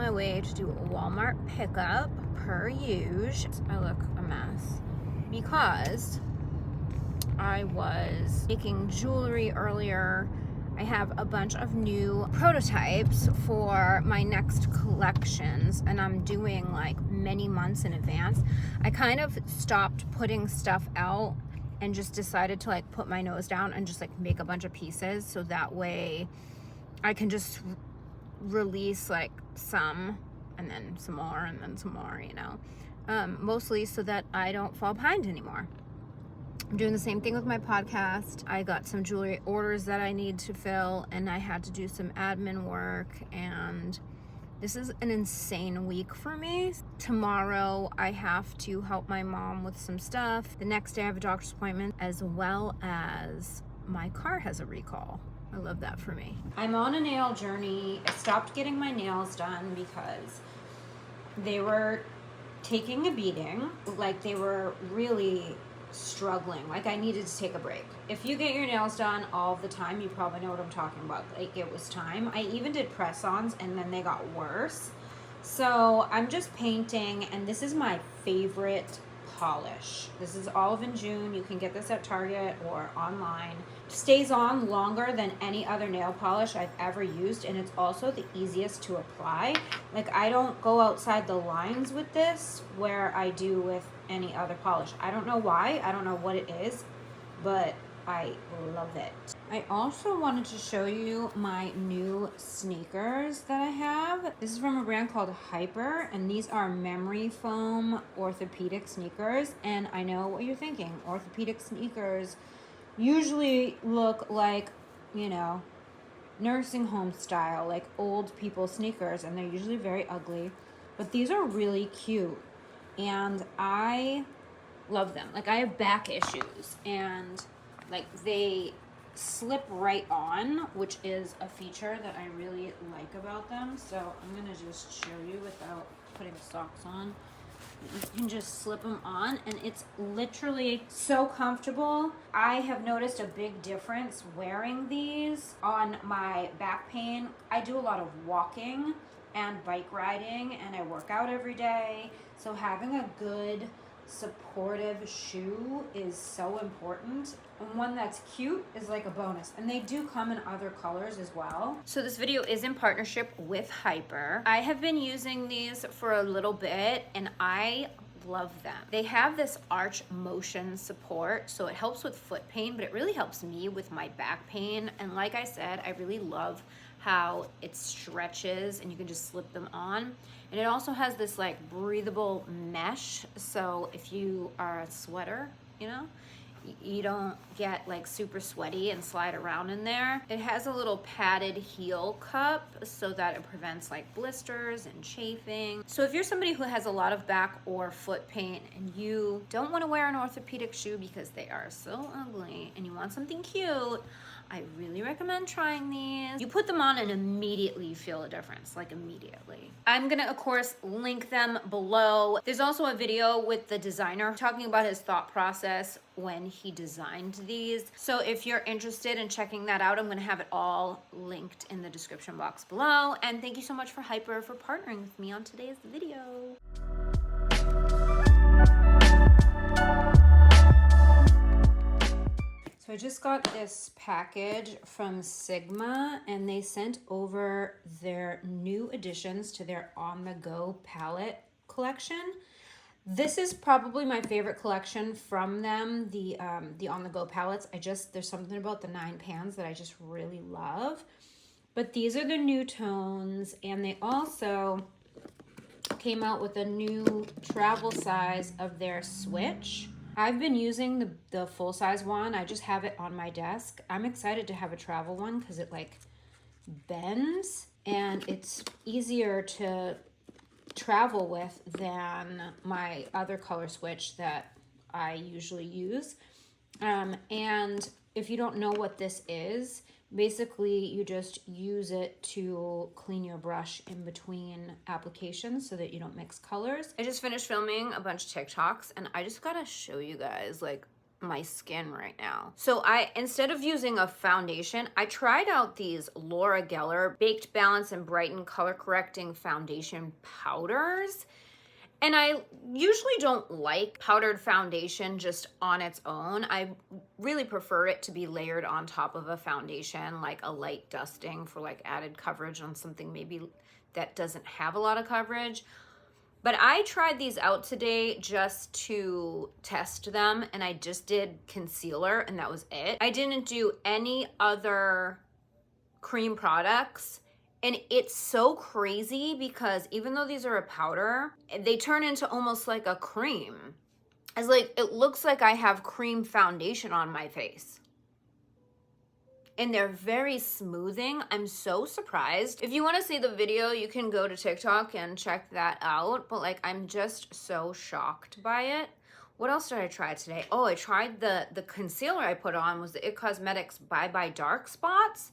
my way to do a Walmart pickup per usual. I look a mess because I was making jewelry earlier. I have a bunch of new prototypes for my next collections, and I'm doing like many months in advance. I kind of stopped putting stuff out and just decided to like put my nose down and just like make a bunch of pieces, so that way I can just release like some and then some more and then some more, you know, mostly so that I don't fall behind anymore. I'm doing the same thing with my podcast. I got some jewelry orders that I need to fill, and I had to do some admin work, and this is an insane week for me. Tomorrow I have to help my mom with some stuff. The next day I have a doctor's appointment, as well as my car has a recall. I love that for me. I'm on a nail journey. I stopped getting my nails done because they were taking a beating. Like, they were really struggling. Like, I needed to take a break. If you get your nails done all the time, you probably know what I'm talking about. Like, it was time. I even did press-ons, and then they got worse. So I'm just painting, and this is my favorite polish. This is Olive and June. You can get this at Target or online. Stays on longer than any other nail polish I've ever used, and it's also the easiest to apply. Like, I don't go outside the lines with this where I do with any other polish. I don't know why. I don't know what it is, but I love it. I also wanted to show you my new sneakers that I have. This is from a brand called Hyper, and these are memory foam orthopedic sneakers. And I know what you're thinking. Orthopedic sneakers usually look like, you know, nursing home style, like old people sneakers, and they're usually very ugly. But these are really cute, and I love them. Like, I have back issues, and like, they slip right on, which is a feature that I really like about them. So I'm gonna just show you without putting socks on. You can just slip them on, and it's literally so comfortable. I have noticed a big difference wearing these on my back pain. I do a lot of walking and bike riding, and I work out every day. So having a good supportive shoe is so important, and one that's cute is like a bonus. And they do come in other colors as well. So this video is in partnership with Hyper. I have been using these for a little bit, and I love them. They have this arch motion support, so it helps with foot pain, but it really helps me with my back pain. And like I said, I really love how it stretches, and you can just slip them on. And it also has this like breathable mesh, so if you are a sweater, you know, you don't get like super sweaty and slide around in there. It has a little padded heel cup so that it prevents like blisters and chafing. So if you're somebody who has a lot of back or foot pain, and you don't want to wear an orthopedic shoe because they are so ugly, and you want something cute, I really recommend trying these. You put them on and immediately you feel a difference, like immediately. I'm gonna, of course, link them below. There's also a video with the designer talking about his thought process when he designed these. So if you're interested in checking that out, I'm gonna have it all linked in the description box below. And thank you so much for Hyper for partnering with me on today's video. So I just got this package from Sigma, and they sent over their new additions to their on-the-go palette collection. This is probably my favorite collection from them, the on-the-go palettes. There's something about the 9 pans that I just really love. But these are the new tones, and they also came out with a new travel size of their switch. I've been using the full-size one. I just have it on my desk. I'm excited to have a travel one because it like bends, and it's easier to travel with than my other color switch that I usually use. And if you don't know what this is, basically you just use it to clean your brush in between applications so that you don't mix colors. I just finished filming a bunch of TikToks, and I just gotta show you guys like my skin right now. So instead of using a foundation, I tried out these Laura Geller Baked Balance and Brighten Color Correcting Foundation Powders. And I usually don't like powdered foundation just on its own. I really prefer it to be layered on top of a foundation, like a light dusting for like added coverage on something maybe that doesn't have a lot of coverage. But I tried these out today just to test them, and I just did concealer, and that was it. I didn't do any other cream products. And it's so crazy because even though these are a powder, they turn into almost like a cream. It's like, it looks like I have cream foundation on my face. And they're very smoothing. I'm so surprised. If you want to see the video, you can go to TikTok and check that out. But like, I'm just so shocked by it. What else did I try today? Oh, I tried the concealer I put on was the It Cosmetics Bye Bye Dark Spots.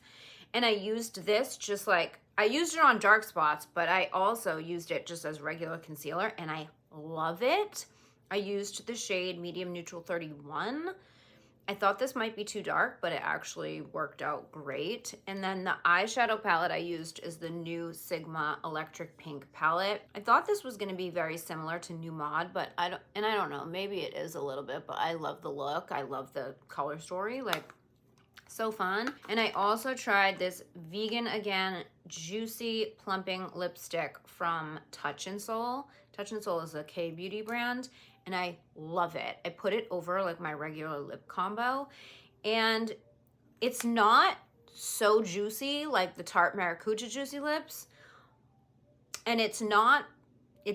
And I used this just like, I used it on dark spots, but I also used it just as regular concealer, and I love it. I used the shade Medium Neutral 31. I thought this might be too dark, but it actually worked out great. And then the eyeshadow palette I used is the new Sigma Electric Pink palette. I thought this was gonna be very similar to New Mod, but I don't know, maybe it is a little bit, but I love the look. I love the color story, like, so fun. And I also tried this Vegan Again Juicy Plumping Lipstick from Touch in Soul. Touch in Soul is a K-beauty brand, and I love it. I put it over like my regular lip combo, and it's not so juicy like the Tarte Maracuja Juicy Lips, and it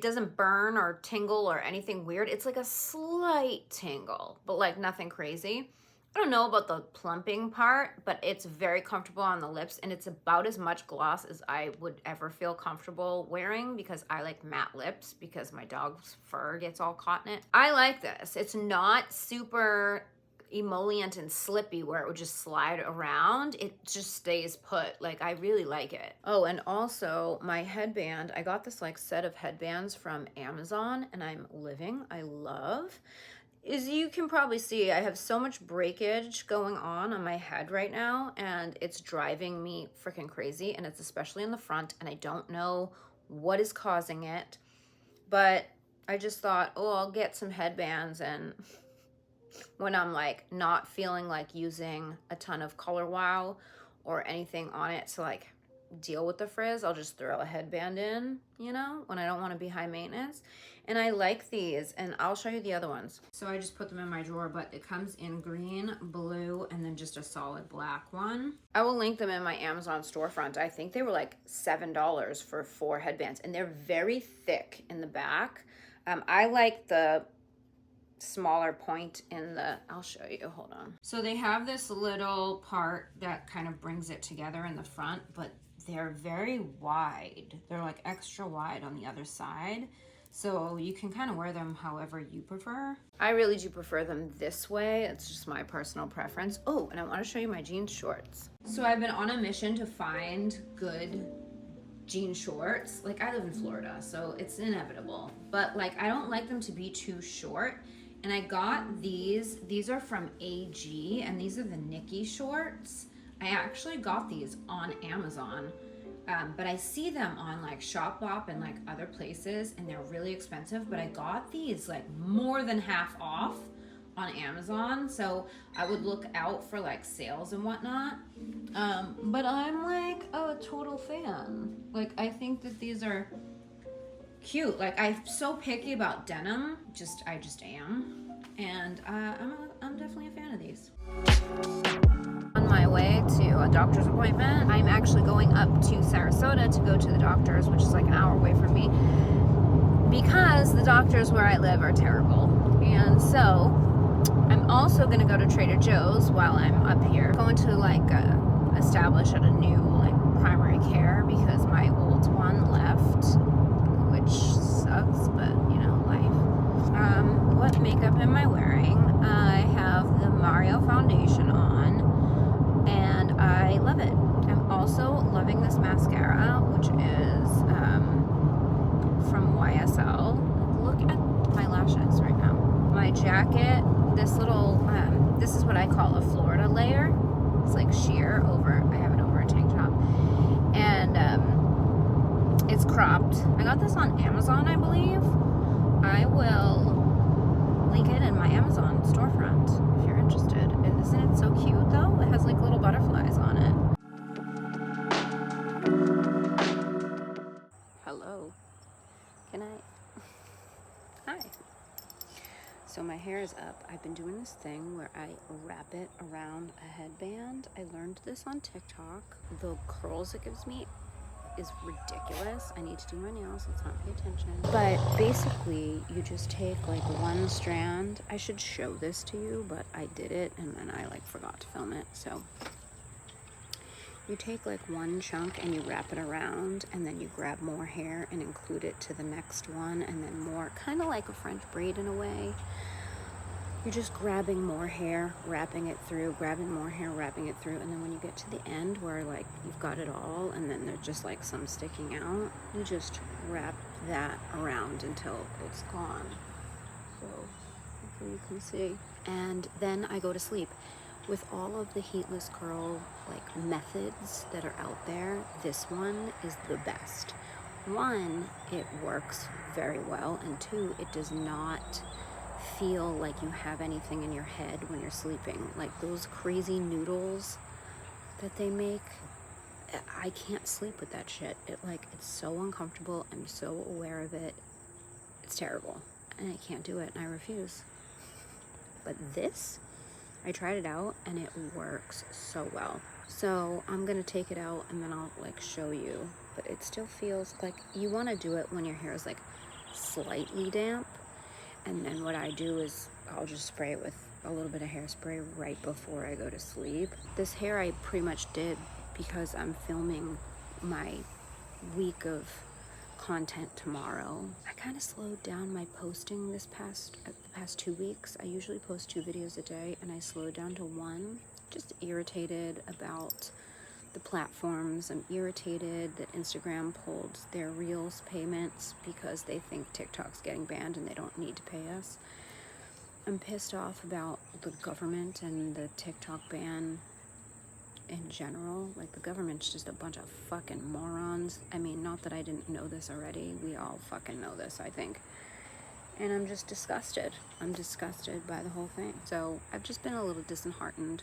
doesn't burn or tingle or anything weird. It's like a slight tingle, but like nothing crazy. I don't know about the plumping part, but it's very comfortable on the lips, and it's about as much gloss as I would ever feel comfortable wearing because I like matte lips because my dog's fur gets all caught in it. I like this. It's not super emollient and slippy where it would just slide around. It just stays put. Like, I really like it. Oh, and also my headband. I got this like set of headbands from Amazon, and I'm living. I love. As you can probably see, I have so much breakage going on my head right now, and it's driving me freaking crazy, and it's especially in the front, and I don't know what is causing it, but I just thought, oh, I'll get some headbands, and when I'm like not feeling like using a ton of Color Wow or anything on it to like deal with the frizz, I'll just throw a headband in, you know, when I don't want to be high maintenance. And I like these, and I'll show you the other ones. So I just put them in my drawer, but it comes in green, blue, and then just a solid black one. I will link them in my Amazon storefront. I think they were like $7 for 4 headbands, and they're very thick in the back. I like the smaller point in the, I'll show you, hold on. So they have this little part that kind of brings it together in the front, but they're very wide. They're like extra wide on the other side. So you can kind of wear them however you prefer. I really do prefer them this way. It's just my personal preference. Oh, and I want to show you my jean shorts. So I've been on a mission to find good jean shorts. Like, I live in Florida, so it's inevitable. But like, I don't like them to be too short. And I got these. These are from AG, and these are the Nikki shorts. I actually got these on Amazon. But I see them on like Shopbop and like other places, and they're really expensive, but I got these like more than half off on Amazon, so I would look out for like sales and whatnot. But I'm like a total fan. Like, I think that these are cute. Like, I'm so picky about denim, I just am, and I'm definitely a fan of these. On my way to a doctor's appointment. I'm actually going up to Sarasota to go to the doctor's, which is like an hour away from me, because the doctors where I live are terrible. And so I'm also going to go to Trader Joe's while I'm up here. Going to like establish at a new like primary care because my old one left, which sucks, but you know, life. What makeup am I wearing? I have the Mario foundation on, and I love it. I'm also loving this mascara, which is from YSL. Look at my lashes right now. My jacket, this little I call a Florida layer. It's like sheer over, I have it over a tank top. And it's cropped. I got this on Amazon, I believe. I will link it in my Amazon storefront if you're interested. Isn't it so cute though? It has like little butterflies on it. Hello. Can I? Hi. So my hair is up. I've been doing this thing where I wrap it around a headband. I learned this on TikTok. The curls it gives me is ridiculous. I need to do my nails. Let's not pay attention. But basically, you just take like one strand. I should show this to you, but I did it and then I like forgot to film it. So you take like one chunk and you wrap it around, and then you grab more hair and include it to the next one, and then more, kind of like a French braid in a way. You're just grabbing more hair, wrapping it through, grabbing more hair, wrapping it through, and then when you get to the end where like you've got it all and then there's just like some sticking out, you just wrap that around until it's gone. So hopefully you can see. And then I go to sleep. With all of the heatless curl like methods that are out there, this one is the best. One, it works very well, and two, it does not feel like you have anything in your head when you're sleeping. Like those crazy noodles that they make, I can't sleep with that shit. It's so uncomfortable. I'm so aware of it. It's terrible, and I can't do it, and I refuse. But this, I tried it out and it works so well. So I'm gonna take it out and then I'll like show you, but it still feels like you want to do it when your hair is like slightly damp. And then what I do is I'll just spray it with a little bit of hairspray right before I go to sleep. This hair I pretty much did because I'm filming my week of content tomorrow. I kind of slowed down my posting the past 2 weeks. I usually post 2 videos a day and I slowed down to 1. Just irritated about the platforms. I'm irritated that Instagram pulled their Reels payments because they think TikTok's getting banned and they don't need to pay us. I'm pissed off about the government and the TikTok ban in general. Like, the government's just a bunch of fucking morons. I mean, not that I didn't know this already. We all fucking know this, I think. And I'm just disgusted. I'm disgusted by the whole thing. So I've just been a little disheartened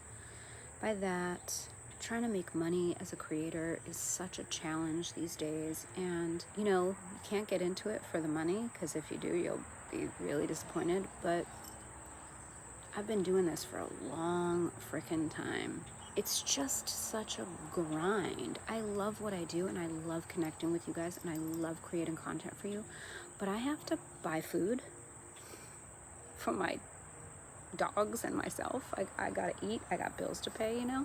by that. Trying to make money as a creator is such a challenge these days. And, you know, you can't get into it for the money, because if you do, you'll be really disappointed. But I've been doing this for a long freaking time. It's just such a grind. I love what I do and I love connecting with you guys and I love creating content for you, but I have to buy food for my dogs and myself. I gotta eat, I got bills to pay, you know?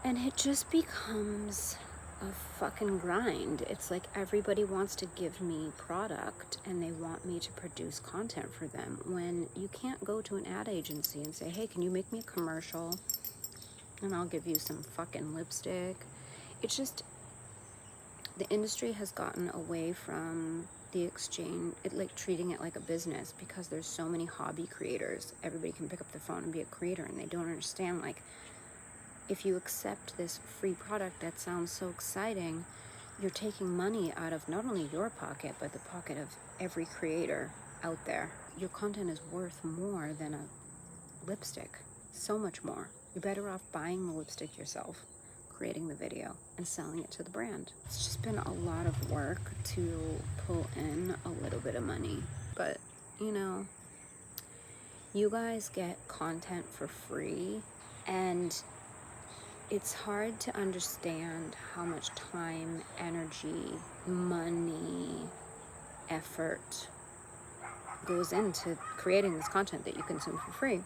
And it just becomes a fucking grind. It's like everybody wants to give me product and they want me to produce content for them, when you can't go to an ad agency and say, hey, can you make me a commercial and I'll give you some fucking lipstick. It's just, the industry has gotten away from the exchange, treating it like a business, because there's so many hobby creators. Everybody can pick up the phone and be a creator, and they don't understand, like, if you accept this free product that sounds so exciting, you're taking money out of not only your pocket, but the pocket of every creator out there. Your content is worth more than a lipstick, so much more. You're better off buying the lipstick yourself, creating the video, and selling it to the brand. It's just been a lot of work to pull in a little bit of money. But, you know, you guys get content for free, and it's hard to understand how much time, energy, money, effort goes into creating this content that you consume for free.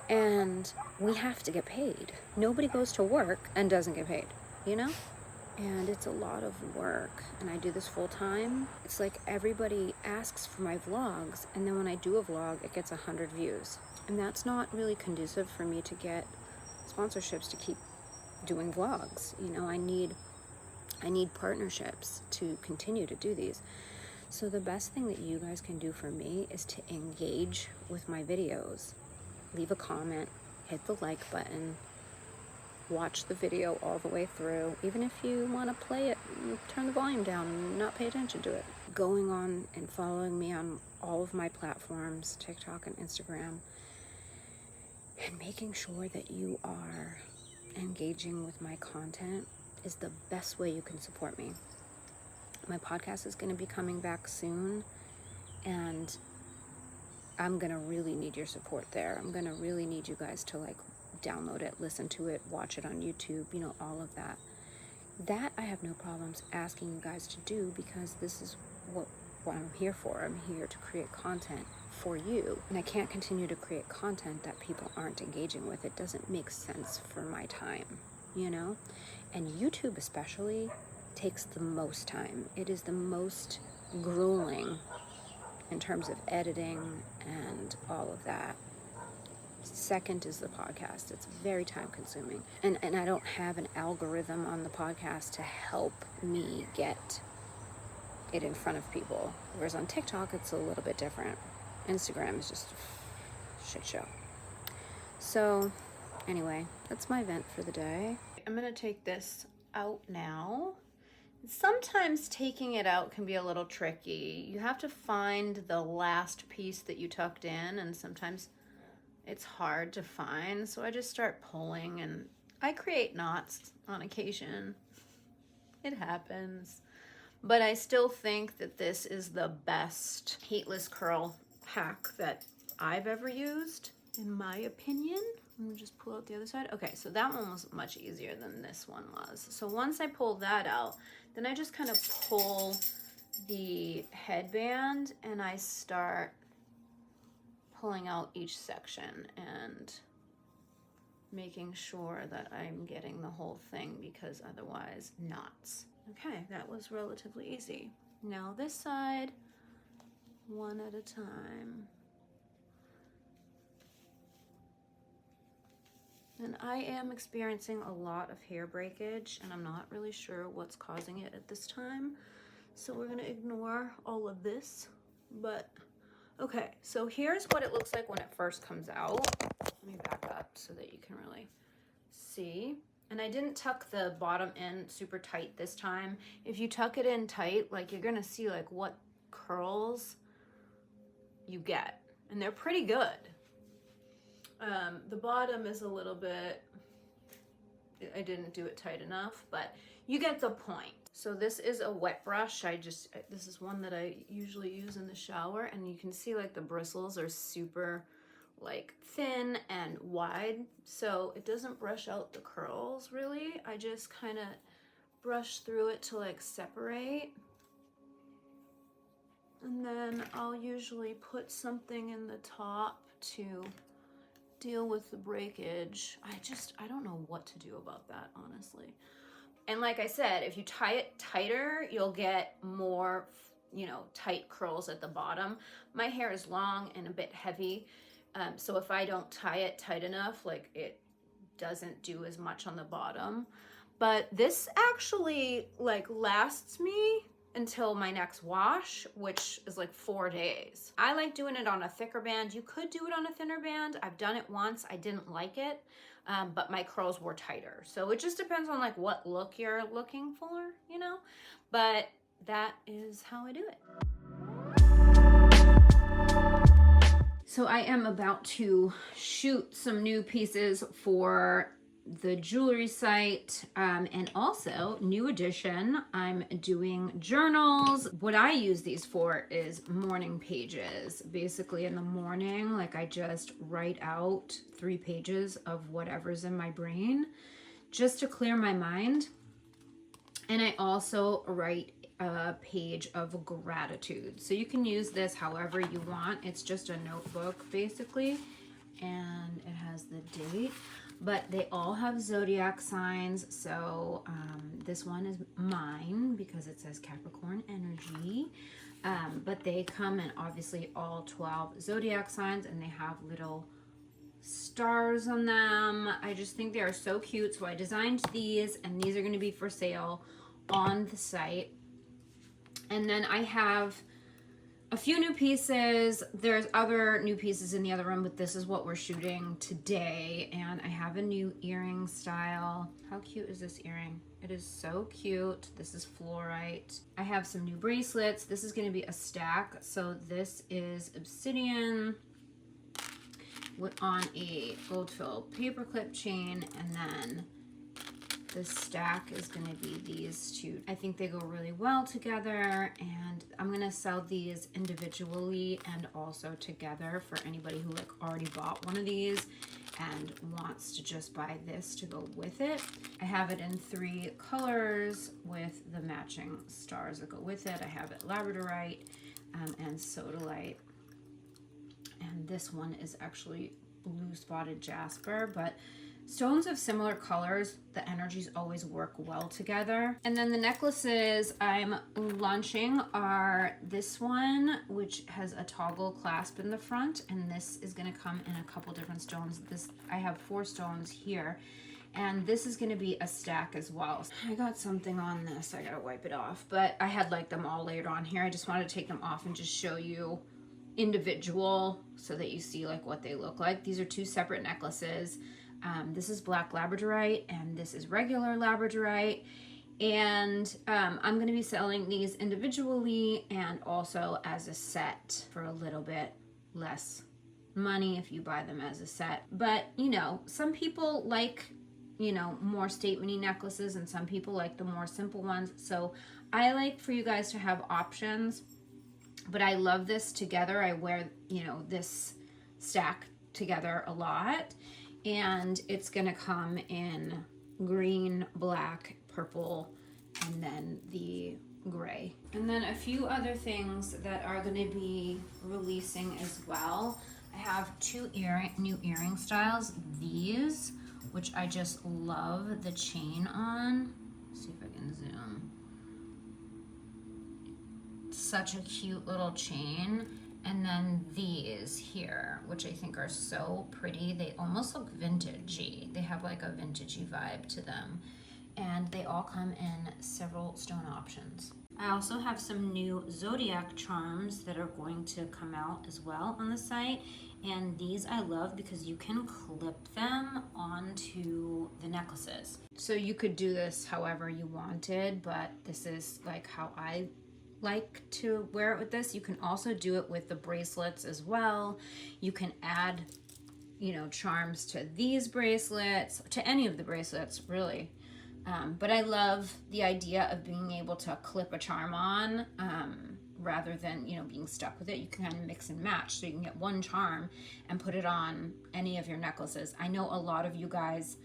And we have to get paid. Nobody goes to work and doesn't get paid, you know? And it's a lot of work, and I do this full time. It's like everybody asks for my vlogs, and then when I do a vlog, it gets 100 views. And that's not really conducive for me to get sponsorships to keep doing vlogs. You know, I need partnerships to continue to do these. So the best thing that you guys can do for me is to engage with my videos. leave a comment, hit the like button, watch the video all the way through. Even if you want to play it, turn the volume down and not pay attention to it. Going on and following me on all of my platforms, TikTok and Instagram, and making sure that you are engaging with my content is the best way you can support me. My podcast is going to be coming back soon, and I'm going to really need your support there. I'm going to really need you guys to like download it, listen to it, watch it on YouTube, you know, all of that. That I have no problems asking you guys to do, because this is what I'm here for. I'm here to create content for you. And I can't continue to create content that people aren't engaging with. It doesn't make sense for my time, you know? And YouTube especially takes the most time. It is the most grueling in terms of editing and all of that. Second is the podcast. It's very time consuming. And I don't have an algorithm on the podcast to help me get it in front of people. Whereas on TikTok, it's a little bit different. Instagram is just a shit show. So anyway, that's my vent for the day. I'm gonna take this out now. Sometimes taking it out can be a little tricky. You have to find the last piece that you tucked in, and sometimes it's hard to find. So I just start pulling, and I create knots on occasion. It happens. But I still think that this is the best heatless curl hack that I've ever used, in my opinion. Let me just pull out the other side. Okay, so that one was much easier than this one was. So once I pull that out, then I just kind of pull the headband and I start pulling out each section and making sure that I'm getting the whole thing, because otherwise knots. Okay, that was relatively easy. Now this side, one at a time. And I am experiencing a lot of hair breakage, and I'm not really sure what's causing it at this time. So we're gonna ignore all of this, but okay, so here's what it looks like when it first comes out. Let me back up so that you can really see. And I didn't tuck the bottom in super tight this time. If you tuck it in tight, like, you're gonna see like what curls you get, and they're pretty good. The bottom is a little bit, I didn't do it tight enough, but you get the point. So this is a wet brush. This is one that I usually use in the shower, and you can see like the bristles are super like thin and wide, so it doesn't brush out the curls really. I just kind of brush through it to like separate, and then I'll usually put something in the top to deal with the breakage. I don't know what to do about that, honestly. And like I said, if you tie it tighter, you'll get more, you know, tight curls at the bottom. My hair is long and a bit heavy, so if I don't tie it tight enough, like, it doesn't do as much on the bottom. But this actually like lasts me until my next wash, which is like 4 days. I like doing it on a thicker band. You could do it on a thinner band. I've done it once. I didn't like it, but my curls were tighter. So it just depends on like what look you're looking for, you know? But that is how I do it. So I am about to shoot some new pieces for the jewelry site, and also new addition, I'm doing journals. What I use these for is morning pages. Basically in the morning, like, I just write out 3 pages of whatever's in my brain just to clear my mind. And I also write a page of gratitude. So you can use this however you want. It's just a notebook basically, and it has the date. But they all have zodiac signs, so this one is mine because it says Capricorn energy. But they come in obviously all 12 zodiac signs, and they have little stars on them. I just think they are so cute, so I designed these, and these are going to be for sale on the site. And then I have a few new pieces. There's other new pieces in the other room, but this is what we're shooting today. And I have a new earring style. How cute is this earring? It is so cute. This is fluorite. I have some new bracelets. This is going to be a stack. So this is obsidian on a gold filled paper clip chain, and then the stack is going to be these two. I think they go really well together, and I'm going to sell these individually and also together for anybody who like already bought one of these and wants to just buy this to go with it. I have it in 3 colors with the matching stars that go with it. I have it labradorite and sodalite, and this one is actually blue spotted jasper, but stones of similar colors, the energies always work well together. And then the necklaces I'm launching are this one, which has a toggle clasp in the front, and this is going to come in a couple different stones. I have 4 stones here, and this is going to be a stack as well. I got something on this, I gotta wipe it off, but I had like them all layered on here. I just wanted to take them off and just show you individual so that you see like what they look like. These are 2 separate necklaces. This is black labradorite and this is regular labradorite, and I'm going to be selling these individually and also as a set for a little bit less money if you buy them as a set. But you know, some people like, you know, more statement-y necklaces and some people like the more simple ones, so I like for you guys to have options. But I love this together. I wear, you know, this stack together a lot. And it's going to come in green, black, purple, and then the gray. And then a few other things that are going to be releasing as well. I have 2 new earring styles. These, which I just love the chain on. Let's see if I can zoom. Such a cute little chain. And then these here, which I think are so pretty. They almost look vintagey. They have like a vintagey vibe to them. And they all come in several stone options. I also have some new zodiac charms that are going to come out as well on the site. And these I love because you can clip them onto the necklaces. So you could do this however you wanted, but this is like how I like to wear it with this. You can also do it with the bracelets as well. You can add, you know, charms to these bracelets, to any of the bracelets really. But I love the idea of being able to clip a charm on rather than, you know, being stuck with it. You can kind of mix and match, so you can get one charm and put it on any of your necklaces. I know a lot of you guys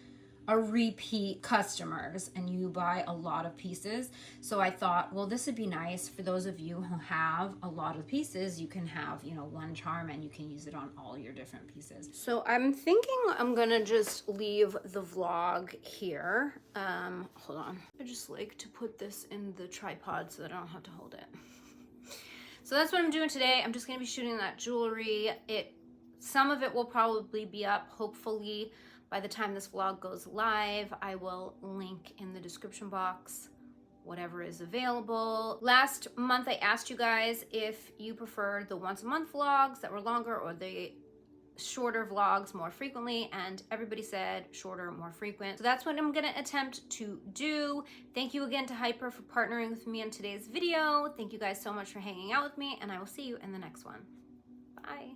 are repeat customers and you buy a lot of pieces, so I thought, well, this would be nice for those of you who have a lot of pieces. You can have, you know, one charm and you can use it on all your different pieces. So I'm thinking I'm gonna just leave the vlog here. Hold on, I just like to put this in the tripod so that I don't have to hold it. So that's what I'm doing today. I'm just gonna be shooting that jewelry. Some of it will probably be up, hopefully by the time this vlog goes live. I will link in the description box whatever is available. Last month I asked you guys if you preferred the once a month vlogs that were longer or the shorter vlogs more frequently, and everybody said shorter, more frequent. So that's what I'm gonna attempt to do. Thank you again to Hyper for partnering with me in today's video. Thank you guys so much for hanging out with me, and I will see you in the next one. Bye.